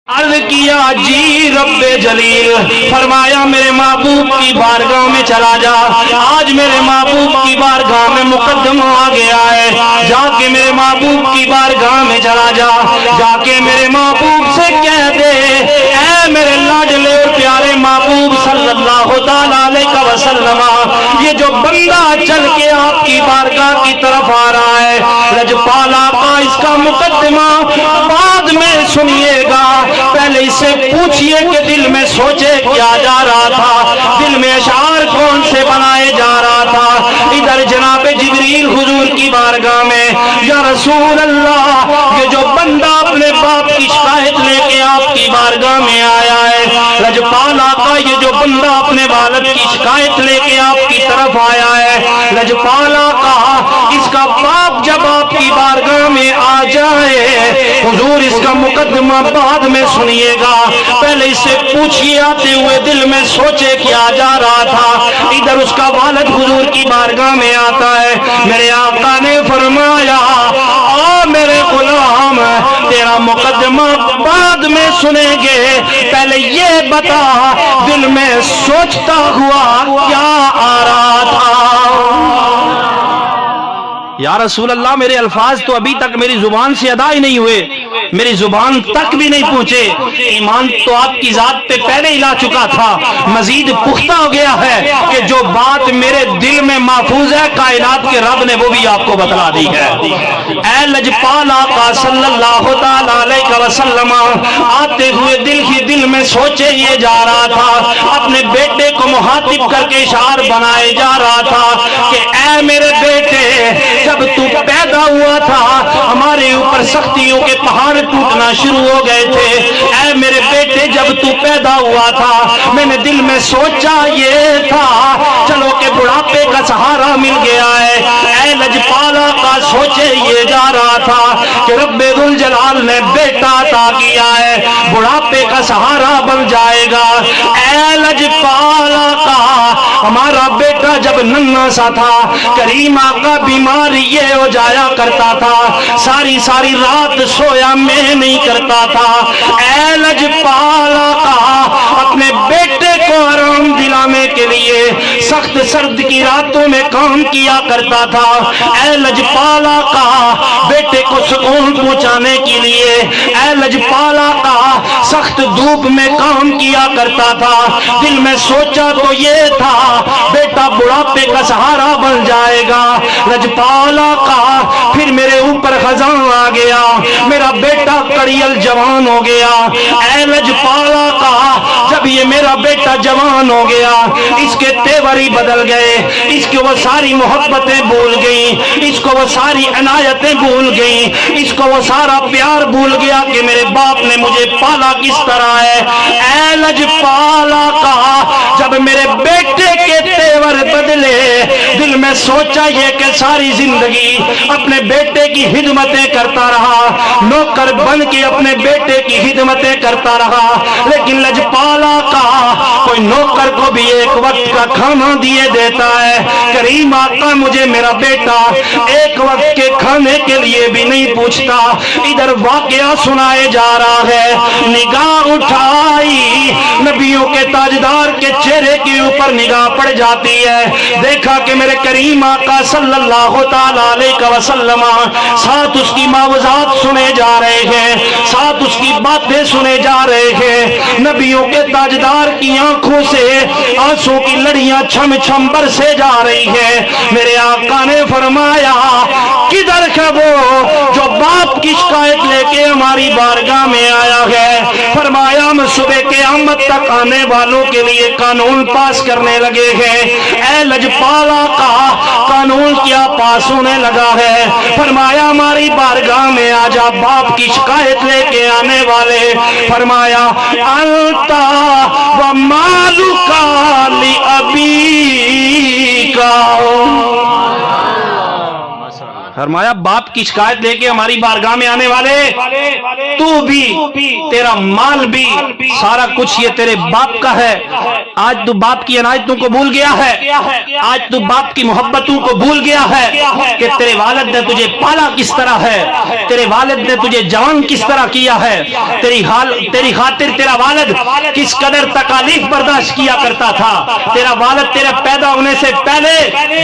عرض کیا جی رب جلیل، فرمایا میرے محبوب کی بارگاہ میں چلا جا۔ آج میرے محبوب کی بارگاہ میں مقدمہ آ گیا ہے، جا کے میرے محبوب کی بارگاہ میں چلا جا، جا کے میرے محبوب سے کہہ دے اے میرے لاڈلے اور پیارے محبوب صلی اللہ تعالیٰ علیہ وسلم، یہ جو بندہ چل کے آپ کی بارگاہ کی طرف آ رہا ہے، لجپالا کا اس کا مقدمہ بعد میں سنیے گا، پہلے اس سے پوچھئے کہ دل میں سوچے کیا جا رہا تھا، دل میں اشعار کون سے بنائے جا رہا تھا۔ ادھر جناب جبریل حضور کی بارگاہ میں، یا رسول اللہ یہ جو بندہ اپنے باپ کی شکایت لے کے آپ کی بارگاہ میں آیا ہے، لجپالا کا یہ جو بندہ اپنے والد کی شکایت لے کے آپ کی طرف آیا ہے، لجپالا کا اس کا باپ جب آپ کی بارگاہ میں آ جائے، حضور اس کا مقدمہ بعد میں سنیے گا، پہلے اس سے پوچھئے آتے ہوئے دل میں سوچے کیا جا رہا تھا۔ ادھر اس کا والد حضور کی بارگاہ میں آتا ہے، میرے آقا نے فرمایا آ میرے غلام تیرا مقدمہ بعد میں سنیں گے، پہلے یہ بتا دل میں سوچتا ہوا کیا آ رہا تھا۔ یا رسول اللہ میرے الفاظ تو ابھی تک میری زبان سے ادا ہی نہیں ہوئے، میری زبان تک بھی نہیں پہنچے، ایمان تو آپ کی ذات پہ پہلے ہی لا چکا تھا، مزید پختہ ہو گیا ہے کہ جو بات میرے دل میں محفوظ ہے کائنات کے رب نے وہ بھی آپ کو بتلا دی ہے۔ اے لجپالا کا صلی اللہ تعالیٰ علیہ وسلم آتے ہوئے دل ہی دل میں سوچے یہ جا رہا تھا، اپنے بیٹے کو مخاطب کر کے اشعار بنائے جا رہا تھا کہ اے میرے بیٹے جب تو پیدا ہوا تھا ہمارے اوپر سختیوں کے پہاڑ ٹوٹنا شروع ہو گئے تھے، اے میرے بیٹے جب تو پیدا ہوا تھا میں نے دل میں سوچا یہ تھا چلو کہ بڑھاپے کا سہارا مل گیا ہے۔ اے لجپالا کا سوچے یہ جا رہا تھا کہ رب ذوالجلال نے بیٹا عطا کیا ہے، بڑھاپے کا سہارا بن جائے گا۔ اے لجپالا کا ہمارا بیٹا جب ننھا سا تھا کریم آقا بیمار یہ ہو جایا کرتا تھا، ساری ساری رات سویا میں نہیں کرتا تھا۔ اے لجپالا کا اپنے بیٹے کو آرام دلانے کے لیے سخت سرد کی راتوں میں کام کیا کرتا تھا۔ اے لجپالا کا بیٹے کو سکون پہنچانے کے لیے اے لجپالا کا سخت دھوپ میں کام کیا کرتا تھا، دل میں سوچا تو یہ تھا بیٹا بڑھاپے کا سہارا بن جائے گا۔ لجپالا کا پھر میرے اوپر خزاں آ گیا، میرا بیٹا کڑیل جوان ہو گیا۔ اے لجپالا کا جب یہ میرا بیٹا جوان ہو گیا اس کے تیور ہی بدل گئے، اس کو وہ ساری محبتیں بھول گئیں، اس کو وہ ساری عنایتیں بھول گئیں، اس کو وہ سارا پیار بھول گیا کہ میرے باپ نے مجھے پالا کس طرح ہے۔ اے لجپالا کا جب میرے بیٹے کے تیور بدلے دل میں سوچا یہ کہ ساری زندگی اپنے بیٹے کی خدمتیں کرتا رہا، نوکر بن کے اپنے بیٹے کی خدمتیں کرتا رہا، لیکن لجپالا کا کوئی نوکر کو بھی ایک وقت کا کھانا دیے دیتا ہے، کریم آقا مجھے میرا بیٹا ایک وقت کے کھانے کے لیے بھی نہیں پوچھتا۔ ادھر واقعہ سنائے جا رہا ہے، نگاہ اٹھائی نبیوں کے تاجدار کے چہرے کے اوپر نگاہ پڑ جاتی ہے، دیکھا کہ میرے کریم آقا صلی اللہ تعالیٰ علیہ وسلم ساتھ اس کی معوذات سنے جا رہے ہیں، ساتھ اس کی باتیں سنے جا رہے ہیں، نبیوں کے تاجدار کی آنکھوں سے آنسوں کی لڑیاں چھم چھم برسے جا رہی ہیں۔ میرے آقا نے فرمایا کدھر ہے وہ جو باپ کی شکایت لے کے ہماری بارگاہ میں آیا ہے؟ فرمایا ہم صبح قیامت تک آنے والوں کے لیے قانون پاس کرنے لگے ہیں۔ اے لجپالا کا قانون کیا پاس ہونے لگا ہے؟ فرمایا ہماری بارگاہ میں آجا باپ کی شکایت لے کے آنے والے، فرمایا انتا ومالکا لابیکا، فرمایا باپ کی شکایت لے کے ہماری بارگاہ میں آنے والے، تو بھی تیرا مال بھی سارا کچھ یہ تیرے باپ کا ہے، آج تو باپ کی عنایتوں کو بھول گیا ہے، آج تو باپ کی محبتوں کو بھول گیا ہے کہ تیرے والد نے تجھے پالا کس طرح ہے، تیرے والد نے تجھے جوان کس طرح کیا ہے، تیری خاطر تیرا والد کس قدر تکالیف برداشت کیا کرتا تھا، تیرا والد تیرے پیدا ہونے سے پہلے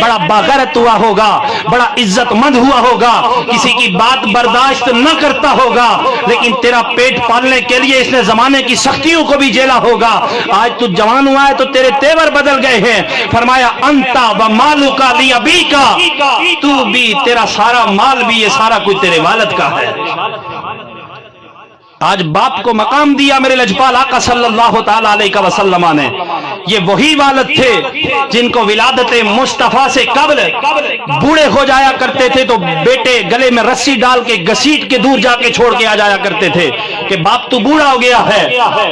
بڑا باغیرت ہوا ہوگا، بڑا عزت مند ہوا ہوگا، کسی کی بات برداشت نہ کرتا ہوگا، لیکن تیرا پیٹ پالنے کے لیے اس نے زمانے کی سختیوں کو بھی جھیلا ہوگا، آج تو جوان ہوا ہے تو تیرے تیور بدل گئے ہیں، فرمایا انتا و مالک لابیکا، تو بھی تیرا سارا مال بھی یہ سارا کچھ تیرے والد کا ہے۔ آج باپ کو مقام دیا میرے لجپال آقا صلی اللہ تعالی علیہ وسلم نے، یہ وہی والد تھے جن کو ولادت مصطفیٰ سے قبل بوڑھے ہو جایا کرتے تھے تو بیٹے گلے میں رسی ڈال کے گھسیٹ کے دور جا کے چھوڑ کے آ جایا کرتے تھے کہ باپ تو بوڑھا ہو گیا ہے،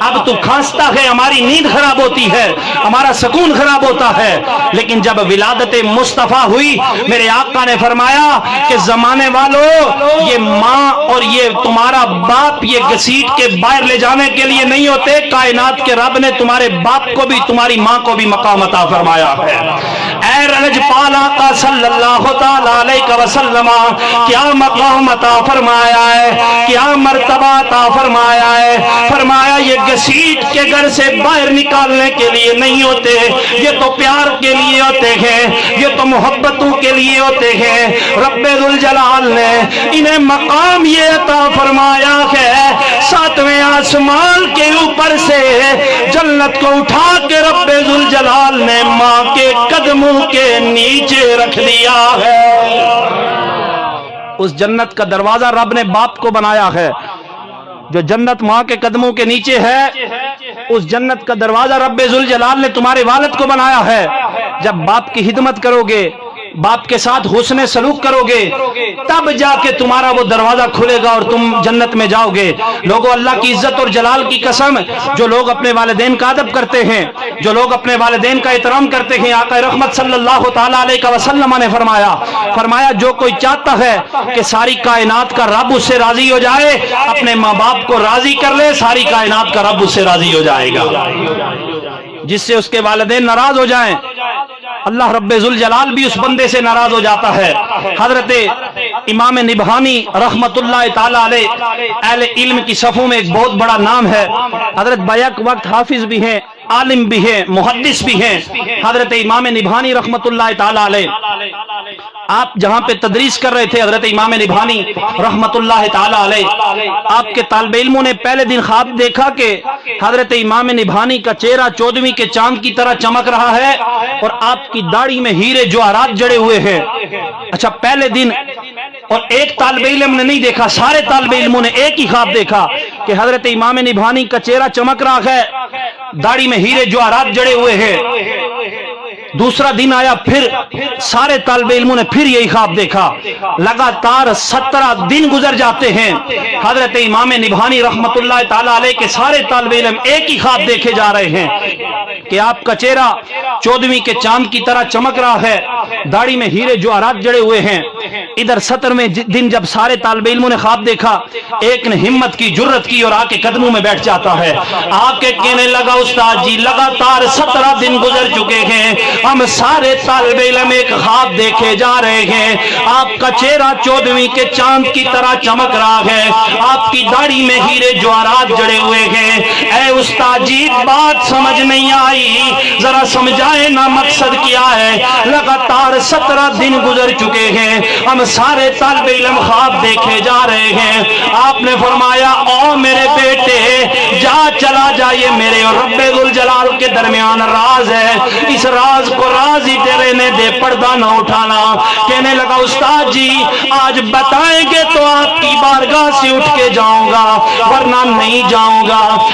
اب تو کھانستا ہے، ہماری نیند خراب ہوتی ہے، ہمارا سکون خراب ہوتا ہے، لیکن جب ولادت مصطفیٰ ہوئی میرے آقا نے فرمایا کہ زمانے والوں یہ ماں اور یہ تمہارا باپ یہ گھسیٹ کے باہر لے جانے کے لیے نہیں ہوتے، کائنات کے رب نے تمہارے باپ کو بھی تمہاری ماں کو بھی مقام عطا فرمایا ہے۔ اے لجپال آقا صلی اللہ تعالی علیہ وسلم کیا مقام عطا فرمایا ہے، کیا مرتبہ عطا فرمایا ہے، فرمایا یہ گھسیٹ کے گھر سے باہر نکالنے کے لیے نہیں ہوتے، یہ تو پیار کے لیے ہوتے ہیں، یہ تو محبتوں کے لیے ہوتے ہیں، رب ذوالجلال نے انہیں مقام یہ عطا فرمایا ہے، ساتویں آسمان کے اوپر سے جنت کو اٹھا کے رب ذوالجلال نے ماں کے قدموں کے نیچے رکھ دیا ہے۔ اس جنت کا دروازہ رب نے باپ کو بنایا ہے، جو جنت ماں کے قدموں کے نیچے ہے، اس جنت کا دروازہ رب ذوالجلال نے تمہارے والد کو بنایا ہے۔ جب باپ کی خدمت کرو گے، باپ کے ساتھ حسن سلوک کرو گے، تب جا کے تمہارا وہ دروازہ کھلے گا اور تم جنت میں جاؤ گے۔ لوگوں اللہ کی عزت اور جلال کی قسم، جو لوگ اپنے والدین کا ادب کرتے ہیں، جو لوگ اپنے والدین کا احترام کرتے ہیں، آقا رحمت صلی اللہ تعالی علیہ وسلم نے فرمایا جو کوئی چاہتا ہے کہ ساری کائنات کا رب اس سے راضی ہو جائے، اپنے ماں باپ کو راضی کر لے، ساری کائنات کا رب اس سے راضی ہو جائے گا۔ جس سے اس کے والدین ناراض ہو جائیں، اللہ رب ذوالجلال بھی اس بندے سے ناراض ہو جاتا ہے۔ حضرت امام نبہانی رحمت اللہ تعالی علیہ اہل علم کی صفوں میں ایک بہت بڑا نام ہے، حضرت بیک وقت حافظ بھی ہیں، عالم بھی ہیں، محدث بھی ہیں، حضرت امام نبہانی رحمت اللہ تعالی علیہ۔ آپ جہاں پہ تدریس کر رہے تھے حضرت امام نبہانی رحمت اللہ تعالی علیہ، آپ کے طالب علموں نے پہلے دن خواب دیکھا کہ حضرت امام نبہانی کا چہرہ 14ویں کے چاند کی طرح چمک رہا ہے اور آپ کی داڑھی میں ہیرے جواہرات جڑے ہوئے ہیں۔ اچھا، پہلے دن اور ایک طالب علم نے نہیں دیکھا، سارے طالب علموں نے ایک ہی خواب دیکھا کہ حضرت امام نبہانی کا چہرہ چمک رہا ہے، داڑھی میں ہیرے جواہرات جڑے ہوئے ہیں۔ دوسرا دن آیا، پھر سارے طالب علموں نے پھر یہی خواب دیکھا۔ لگاتار 17 دن گزر جاتے ہیں، حضرت امام نبہانی رحمت اللہ تعالی علیہ کے سارے طالب علم ایک ہی خواب دیکھے جا رہے ہیں کہ آپ کا چہرہ 14ویں کے چاند کی طرح چمک رہا ہے، داڑھی میں ہیرے جواہرات جڑے ہوئے ہیں۔ ادھر 17ویں دن جب سارے طالب علموں نے خواب دیکھا، ایک نے ہمت کی، جرت کی اور آ کے قدموں میں بیٹھ جاتا ہے، آ کے کہنے لگا استاد جی لگاتار 17 دن گزر چکے ہیں، ہم سارے طالب علم ایک خواب دیکھے جا رہے ہیں، آپ کا چہرہ 14ویں کے چاند کی طرح چمک رہا ہے، آپ کی داڑھی میں ہیرے جواہرات جڑے ہوئے ہیں۔ اے استاد جی بات سمجھ نہیں آئی، ذرا سمجھائے نا مقصد کیا ہے؟ لگاتار 17 دن گزر چکے ہیں، ہم سارے طالب علم خواب دیکھے جا رہے ہیں۔ آپ نے فرمایا او میرے بیٹے جا، چلا جا، یہ میرے اور رب ذوالجلال کے درمیان راز ہے، اس راز کو راز ہی تیرے نے دے، پردہ نہ اٹھانا۔ کہنے لگا استاد جی آج بتائیں گے تو آپ کی بارگاہ سے اٹھ کے جاؤں گا ورنہ نہیں جاؤں گا۔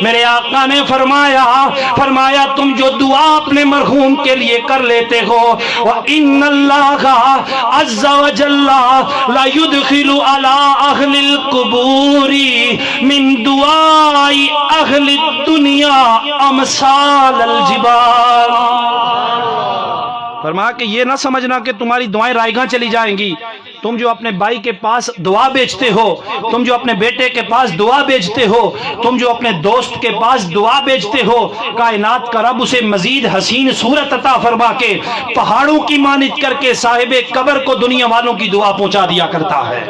میرے آقا نے فرمایا تم جو دعا اپنے مرحوم کے لیے کر لیتے ہو، وَإِنَّ اللَّهَ عَزَّ وَجَلَّ لَا يُدْخِلُ عَلَىٰ أَهْلِ الْقُبُورِ مِن دُعَاءِ أَهْلِ الدُّنْيَا أَمْثَالَ الْجِبَالِ۔ فرمایا کہ یہ نہ سمجھنا کہ تمہاری دعائیں رائے گاں چلی جائیں گی۔ تم جو اپنے بھائی کے پاس دعا بیچتے ہو، تم جو اپنے بیٹے کے پاس دعا بیچتے ہو، تم جو اپنے دوست کے پاس دعا بیچتے ہو، کائنات کا رب اسے مزید حسین صورت عطا فرما کے پہاڑوں کی مانند کر کے صاحب قبر کو دنیا والوں کی دعا پہنچا دیا کرتا ہے۔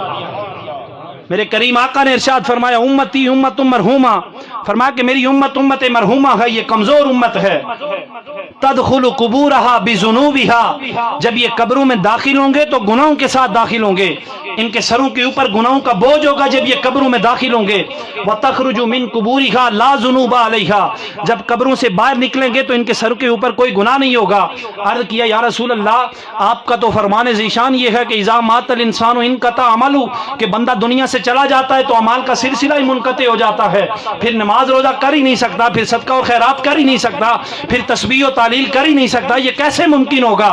میرے کریم آقا نے ارشاد فرمایا امتی امت مرحومہ، فرمایا کہ میری امت مرحومہ ہے، یہ کمزور امت ہے۔ تدخل قبورہا بذنوبہا، جب یہ قبروں میں داخل ہوں گے تو گناہوں کے ساتھ داخل ہوں گے، ان کے سروں کے اوپر گناہوں کا بوجھ ہوگا جب یہ قبروں میں داخل ہوں گے۔ وتخرج من قبورہا لا ذنوب علیہا، جب قبروں سے باہر نکلیں گے تو ان کے سروں کے اوپر کوئی گناہ نہیں ہوگا۔ عرض کیا یا رسول اللہ، آپ کا تو فرمان ذیشان یہ ہے کہ اذا مات الانسان انقطع عملہ، کہ بندہ دنیا سے چلا جاتا ہے تو اعمال کا سلسلہ ہی منقطع ہو جاتا ہے، پھر نماز روزہ کر ہی نہیں سکتا، پھر صدقہ و خیرات کر ہی نہیں سکتا، پھر تسبیح و تعلیل کر ہی نہیں سکتا۔ یہ کیسے ممکن ہوگا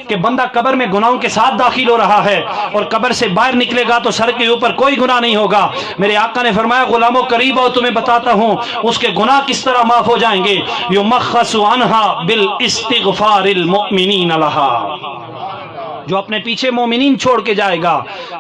کہ بندہ قبر میں گناہوں کے ساتھ داخل ہو رہا ہے اور قبر سے باہر نکلے گا تو سر کے اوپر کوئی گناہ نہیں ہوگا؟ میرے آقا نے فرمایا غلاموں قریب آؤ، تمہیں بتاتا ہوں اس کے گناہ کس طرح معاف ہو جائیں گے۔ یمخص عنہا بالاستغفار المؤمنین لہا، جو اپنے پیچھے مومنین چھوڑ کے جائے گا،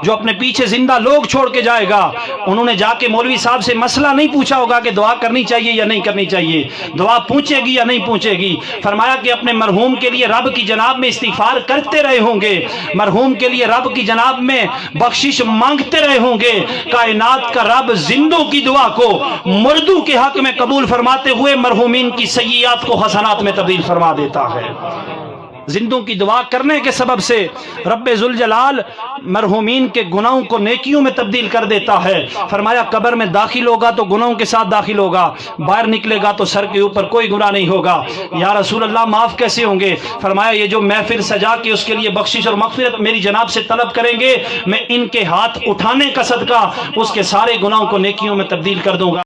جو اپنے پیچھے زندہ لوگ چھوڑ کے جائے گا، انہوں نے جا کے مولوی صاحب سے مسئلہ نہیں پوچھا ہوگا کہ دعا کرنی چاہیے یا نہیں کرنی چاہیے، دعا پوچھے گی یا نہیں پوچھے گی۔ فرمایا کہ اپنے مرحوم کے لیے رب کی جناب میں استغفار کرتے رہے ہوں گے، مرحوم کے لیے رب کی جناب میں بخشش مانگتے رہے ہوں گے۔ کائنات کا رب زندوں کی دعا کو مردوں کے حق میں قبول فرماتے ہوئے مرحومین کی سیئات کو حسنات میں تبدیل فرما دیتا ہے۔ زندوں کی دعا کرنے کے سبب سے رب ذوالجلال مرحومین کے گناہوں کو نیکیوں میں تبدیل کر دیتا ہے۔ فرمایا قبر میں داخل ہوگا تو گناہوں کے ساتھ داخل ہوگا، باہر نکلے گا تو سر کے اوپر کوئی گناہ نہیں ہوگا۔ یا رسول اللہ معاف کیسے ہوں گے؟ فرمایا یہ جو محفل سجا کے اس کے لیے بخشش اور مغفرت میری جناب سے طلب کریں گے، میں ان کے ہاتھ اٹھانے کا صدقہ اس کے سارے گناہوں کو نیکیوں میں تبدیل کر دوں گا۔